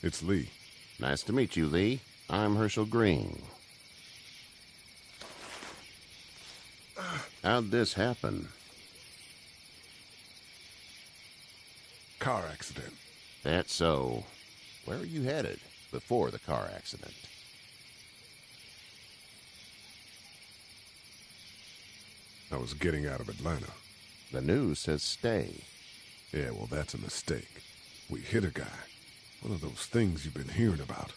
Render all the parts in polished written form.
It's Lee. Nice to meet you, Lee. I'm Herschel Green. How'd this happen? Car accident. That's so. Where were you headed before the car accident? I was getting out of Atlanta. The news says stay. Yeah, well, that's a mistake. We hit a guy. One of those things you've been hearing about.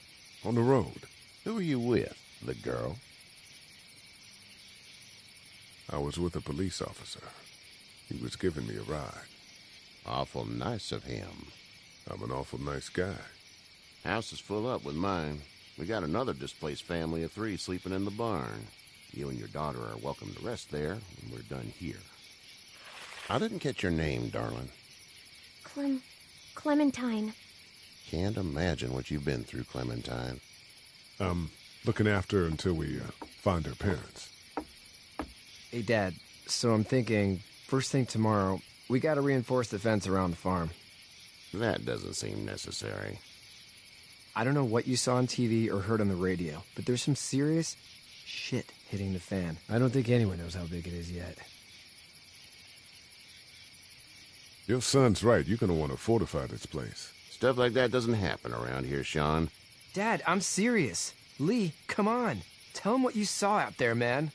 On the road. Who are you with? The girl? I was with a police officer. He was giving me a ride. Awful nice of him. I'm an awful nice guy. House is full up with mine. We got another displaced family of 3 sleeping in the barn. You and your daughter are welcome to rest there when we're done here. I didn't catch your name, darling. Clementine. Can't imagine what you've been through, Clementine. I'm looking after her until we find her parents. Hey, Dad, so I'm thinking, first thing tomorrow, we gotta reinforce the fence around the farm. That doesn't seem necessary. I don't know what you saw on TV or heard on the radio, but there's some serious shit hitting the fan. I don't think anyone knows how big it is yet. Your son's right. You're gonna want to fortify this place. Stuff like that doesn't happen around here, Sean. Dad, I'm serious. Lee, come on. Tell him what you saw out there, man.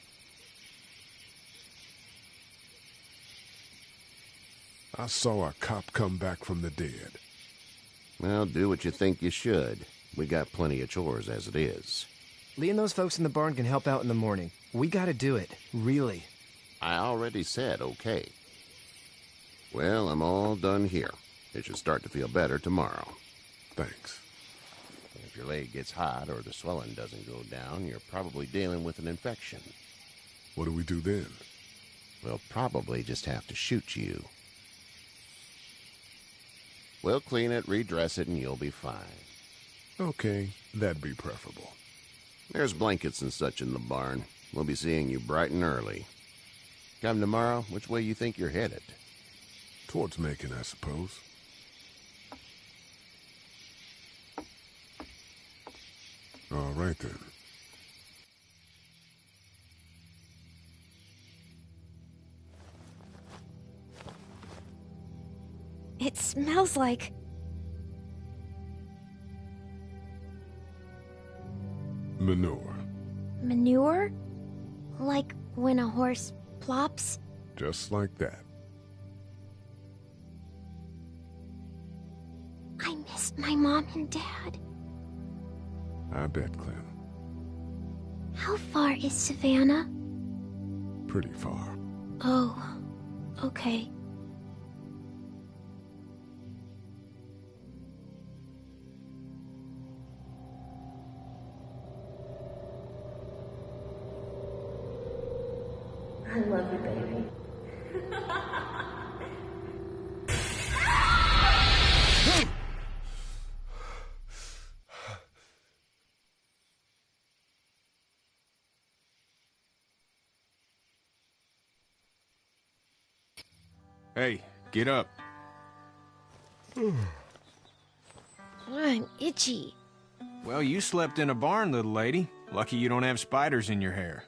I saw a cop come back from the dead. Well, do what you think you should. We got plenty of chores as it is. Lee and those folks in the barn can help out in the morning. We gotta do it. Really. I already said okay. Well, I'm all done here. It should start to feel better tomorrow. Thanks. If your leg gets hot or the swelling doesn't go down, you're probably dealing with an infection. What do we do then? We'll probably just have to shoot you. We'll clean it, redress it, and you'll be fine. Okay, that'd be preferable. There's blankets and such in the barn. We'll be seeing you bright and early. Come tomorrow, which way you think you're headed? Towards Macon, I suppose. All right, then. It smells like... Manure. manure? Like when a horse plops? Just like that. I miss my mom and dad. I bet, Clem. How far is Savannah? Pretty far. Oh, okay. I love you, baby. Hey, get up. I'm itchy. Well, you slept in a barn, little lady. Lucky you don't have spiders in your hair.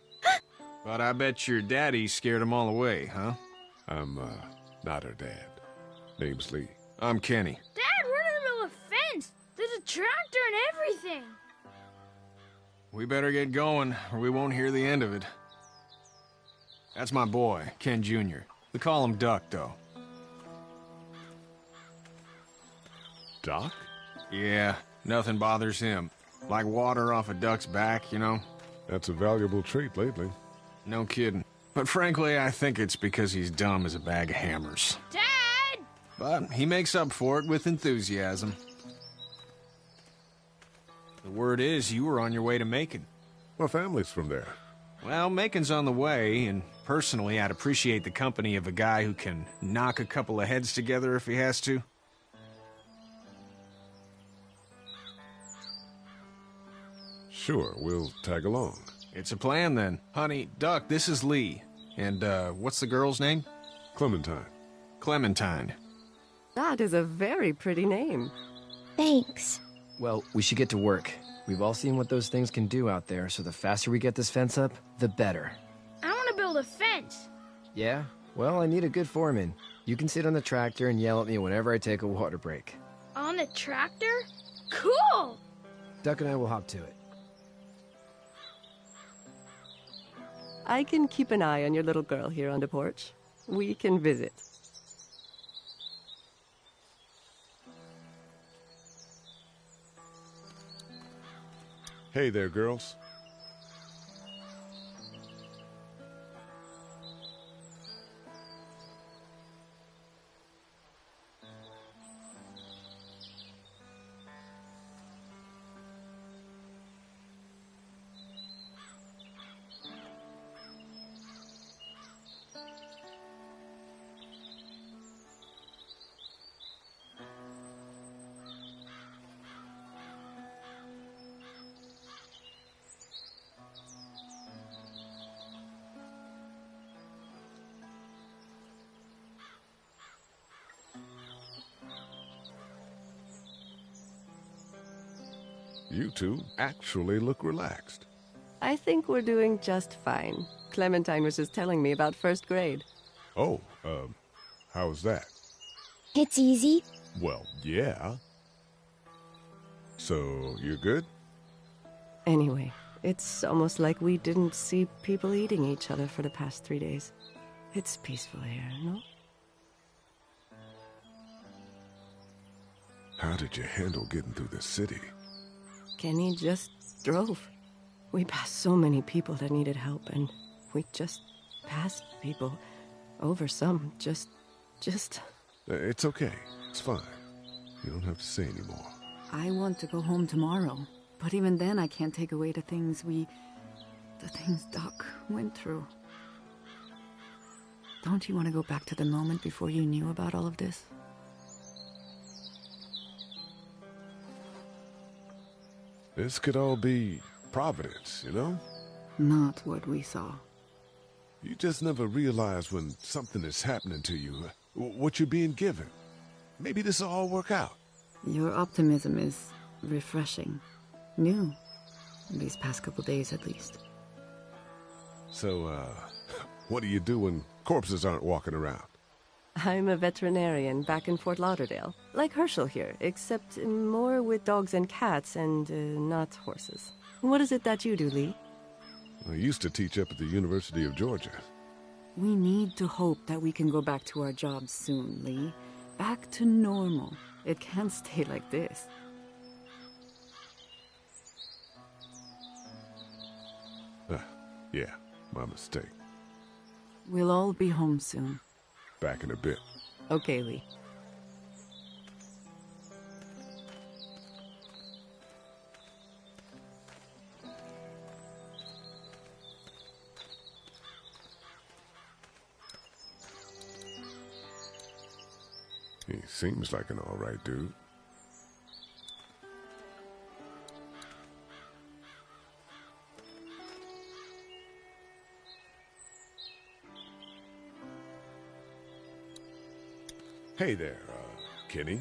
But I bet your daddy scared them all away, huh? I'm, not her dad. Name's Lee. I'm Kenny. Dad, we're in the middle of a fence. There's a tractor and everything. We better get going, or we won't hear the end of it. That's my boy, Ken Jr. We call him Duck, though. Doc? Yeah, nothing bothers him. Like water off a duck's back, you know? That's a valuable trait lately. No kidding. But frankly, I think it's because he's dumb as a bag of hammers. Dad! But he makes up for it with enthusiasm. The word is you were on your way to Macon. My family's from there. Well, Macon's on the way, and personally, I'd appreciate the company of a guy who can knock a couple of heads together if he has to. Sure, we'll tag along. It's a plan, then. Honey, Duck, this is Lee. And, what's the girl's name? Clementine. Clementine. That is a very pretty name. Thanks. Well, we should get to work. We've all seen what those things can do out there, so the faster we get this fence up, the better. I want to build a fence. Yeah? Well, I need a good foreman. You can sit on the tractor and yell at me whenever I take a water break. On the tractor? Cool! Duck and I will hop to it. I can keep an eye on your little girl here on the porch. We can visit. Hey there, girls. You two actually look relaxed. I think we're doing just fine. Clementine was just telling me about first grade. Oh, how's that? It's easy. Well, yeah. So, you're good? Anyway, it's almost like we didn't see people eating each other for the past 3 days. It's peaceful here, no? How did you handle getting through the city? Kenny just drove. We passed so many people that needed help, and we just passed people. Over some, just... It's okay. It's fine. You don't have to say anymore. I want to go home tomorrow, but even then I can't take away the things Doc went through. Don't you want to go back to the moment before you knew about all of this? This could all be Providence, you know? Not what we saw. You just never realize when something is happening to you, what you're being given. Maybe this will all work out. Your optimism is refreshing. New. These past couple days, at least. So, what do you do when corpses aren't walking around? I'm a veterinarian back in Fort Lauderdale. Like Herschel here, except more with dogs and cats and not horses. What is it that you do, Lee? I used to teach up at the University of Georgia. We need to hope that we can go back to our jobs soon, Lee. Back to normal. It can't stay like this. Yeah, my mistake. We'll all be home soon. Back in a bit. Okay, Lee. He seems like an all right dude. Hey there, Kenny.